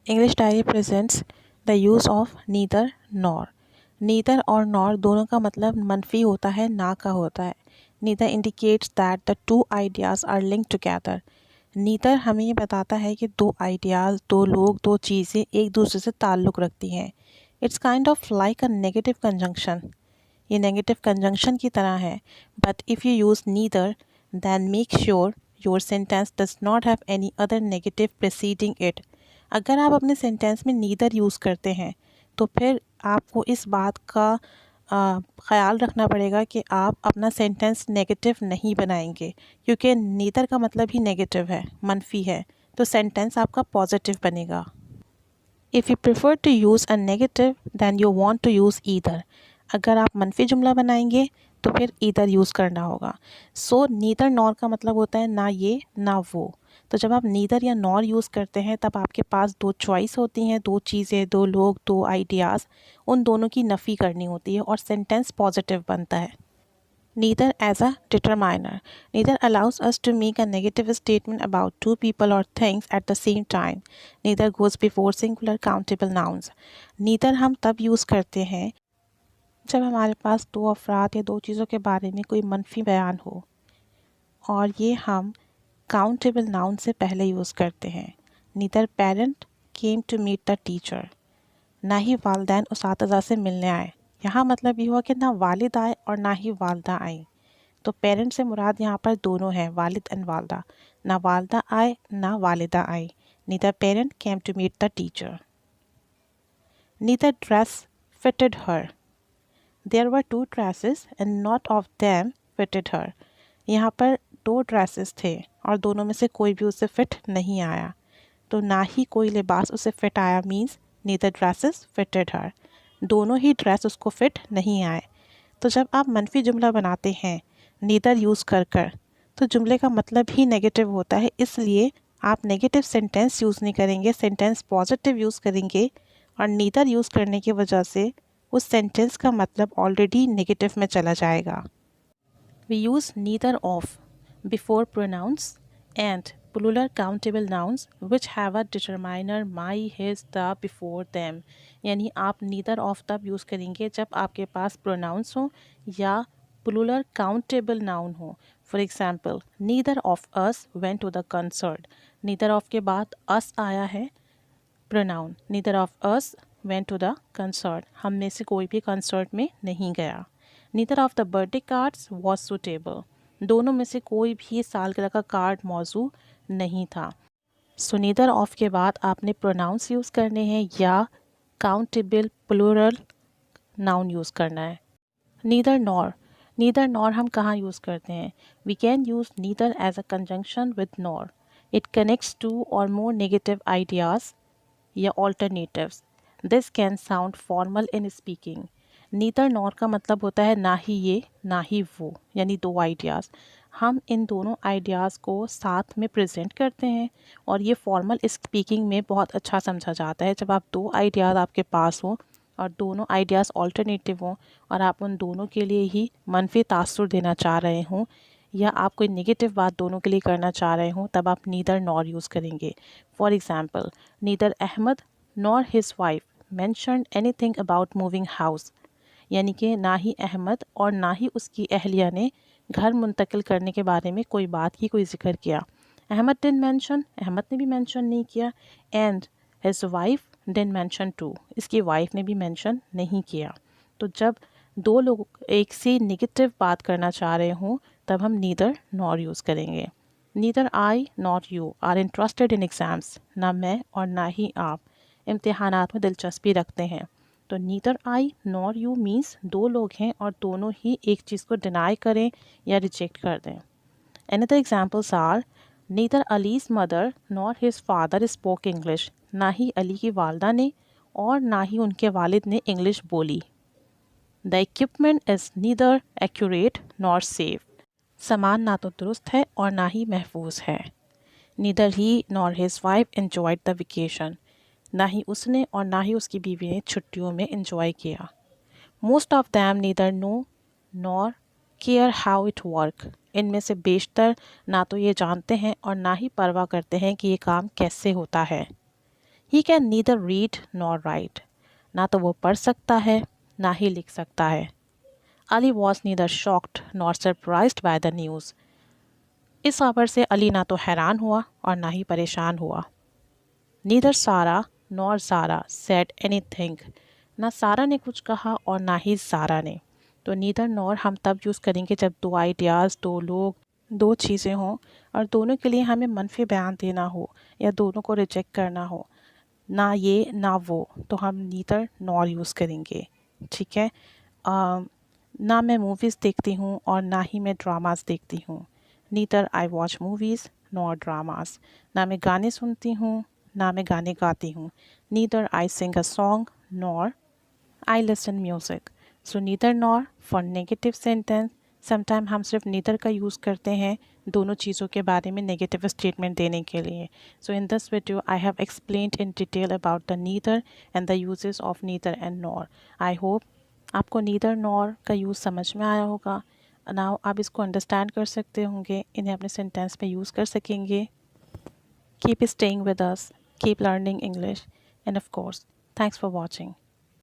English diary presents the use of neither nor. Neither और nor दोनों का मतलब मनफी होता है, ना का होता है। Neither indicates that the two ideas are linked together. Neither हमें ये बताता है कि दो आइडियाज़, दो लोग, दो चीज़ें एक दूसरे से ताल्लुक़ रखती हैं। It's kind of like a negative conjunction. ये नेगेटिव कंजंक्शन की तरह है। But if you use neither then make sure your sentence does not have any other negative preceding it. अगर आप अपने सेंटेंस में नीदर यूज़ करते हैं तो फिर आपको इस बात का ख़याल रखना पड़ेगा कि आप अपना सेंटेंस नेगेटिव नहीं बनाएंगे, क्योंकि नीदर का मतलब ही नेगेटिव है, मनफी है, तो सेंटेंस आपका पॉजिटिव बनेगा। If you prefer to use a negative than you want to use either. अगर आप मनफी जुमला बनाएंगे तो फिर ईदर यूज़ करना होगा। सो नीदर नॉर का मतलब होता है ना ये ना वो। तो जब आप नीदर या नॉर यूज़ करते हैं तब आपके पास दो चॉइस होती हैं, दो चीज़ें, दो लोग, दो आइडियाज़, उन दोनों की नफ़ी करनी होती है और सेंटेंस पॉजिटिव बनता है। Neither as a determiner. Neither allows us to make a negative statement about two people or things at the same time. Neither goes before singular countable nouns. Neither हम तब यूज़ करते हैं जब हमारे पास दो अफराद या दो चीज़ों के बारे में कोई मनफी बयान हो, और ये हम काउंटेबल नाउन से पहले यूज़ करते हैं। Neither parent came to meet the teacher. ना ही वालिदैन उसातिज़ा से मिलने आए। यहाँ मतलब ये हुआ कि ना वालिद आए और ना ही वालदा आई। तो पेरेंट से मुराद यहाँ पर दोनों हैं, वालिद एंड वालदा। ना वालदा आए ना वालिदा आई। Neither parent came to meet the teacher. Neither dress fitted her. There were two dresses and not of them fitted her. यहाँ पर दो ड्रेसेस थे और दोनों में से कोई भी उसे फिट नहीं आया। तो ना ही कोई लिबास उसे फिट आया मीन्स नीदर ड्रेसेस फिटेड हर। दोनों ही ड्रेस उसको फिट नहीं आए। तो जब आप मनफी जुमला बनाते हैं नीदर यूज़ कर तो जुमले का मतलब ही नेगेटिव होता है, इसलिए आप नेगेटिव सेंटेंस यूज़ नहीं करेंगे, सेंटेंस पॉजिटिव यूज़ करेंगे। और नीदर यूज़ करने की वजह से उस सेंटेंस का मतलब ऑलरेडी नेगेटिव में चला जाएगा। We use neither of before pronouns and plural countable nouns which have a determiner my, his, the before them। यानी आप नीदर ऑफ तब यूज़ करेंगे जब आपके पास प्रोनाउंस हो या plural countable noun हो। For example, neither of us went to the concert. Neither of के बाद अस आया है pronoun. Neither of us went to the concert, हम में से कोई भी कंसर्ट में नहीं गया। Neither of the birthday cards was suitable. दोनों में से कोई भी सालगिरह का कार्ड मौजू नहीं था। सो नीदर ऑफ के बाद आपने प्रोनाउंस यूज़ करने हैं या काउंटेबल प्लूरल नाउन यूज़ करना है। Neither nor. नीदर नॉर हम कहाँ यूज़ करते हैं? We can use neither as a conjunction with nor. It connects two और मोर नेगेटिव आइडियाज़ या alternatives. This can sound formal in speaking. Neither nor का मतलब होता है ना ही ये ना ही वो, यानी दो आइडियाज़। हम इन दोनों आइडियाज़ को साथ में प्रेजेंट करते हैं और ये फॉर्मल स्पीकिंग में बहुत अच्छा समझा जाता है। जब आप दो आइडियाज़ आपके पास हों और दोनों आइडियाज़ ऑल्टरनेटिव हों और आप उन दोनों के लिए ही मनफी तासुर देना चाह रहे हों या आप कोई नेगेटिव बात दोनों के लिए करना चाह रहे हों, तब आप नीदर नॉर यूज़ करेंगे। For example, neither Ahmed nor his wife mentioned anything about moving house. यानी कि ना ही अहमद और ना ही उसकी अहलिया ने घर मुंतकिल करने के बारे में कोई बात की, कोई जिक्र किया। अहमद डिडंट मेंशन, अहमद ने भी मेंशन नहीं किया। And his wife didn't mention too, इसकी वाइफ ने भी मेंशन नहीं किया। तो जब दो लोग एक से नेगेटिव बात करना चाह रहे हों तब हम नीदर नॉर यूज़ करेंगे। Neither I not you are interested in exams. ना मैं और ना ही आप इम्तिहानात में दिलचस्पी रखते हैं। तो neither I nor you means दो लोग हैं और दोनों ही एक चीज़ को डिनाई करें या रिजेक्ट कर दें। Another examples are neither Ali's mother nor his father spoke English। ना ही अली की वालदा ने और ना ही उनके वालिद ने इंग्लिश बोली। The equipment is neither accurate nor safe। सामान ना तो दुरुस्त है और ना ही महफूज है। Neither he nor his wife enjoyed the vacation। ना ही उसने और ना ही उसकी बीवी ने छुट्टियों में enjoy किया। Most of them neither know nor care how it work। इनमें से बेशतर ना तो ये जानते हैं और ना ही परवाह करते हैं कि ये काम कैसे होता है। He can neither read nor right, ना तो वो पढ़ सकता है ना ही लिख सकता है। Ali was neither shocked nor surprised by the news, इस खबर से अली ना तो हैरान हुआ और ना ही परेशान हुआ। नीदर सारा नॉर ज़ारा सेड एनीथिंग, ना सारा ने कुछ कहा और ना ही ज़ारा ने। तो नीदर नॉर हम तब यूज़ करेंगे जब दो आइडियाज़, दो लोग, दो चीज़ें हों और दोनों के लिए हमें मनफी बयान देना हो या दोनों को रिजेक्ट करना हो, ना ये ना वो, तो हम नीदर नॉर यूज़ करेंगे। ठीक है। ना मैं मूवीज़ देखती हूँ और ना ही मैं ड्रामास देखती हूँ। Neither I watch movies nor dramas, ना मैं गाने सुनती हूँ ना मैं गाने गाती हूँ। Neither I sing a song nor I listen music. So neither nor for negative sentence, sometime हम सिर्फ नीदर का यूज़ करते हैं दोनों चीज़ों के बारे में नेगेटिव स्टेटमेंट देने के लिए। So in this video I have explained in detail about the neither and the uses of neither and nor. I hope आपको नीदर नॉर का यूज़ समझ में आया होगा। नाउ आप इसको अंडरस्टैंड कर सकते होंगे, इन्हें अपने सेंटेंस में यूज़ कर सकेंगे। Keep staying with us, keep learning English, and of course, thanks for watching.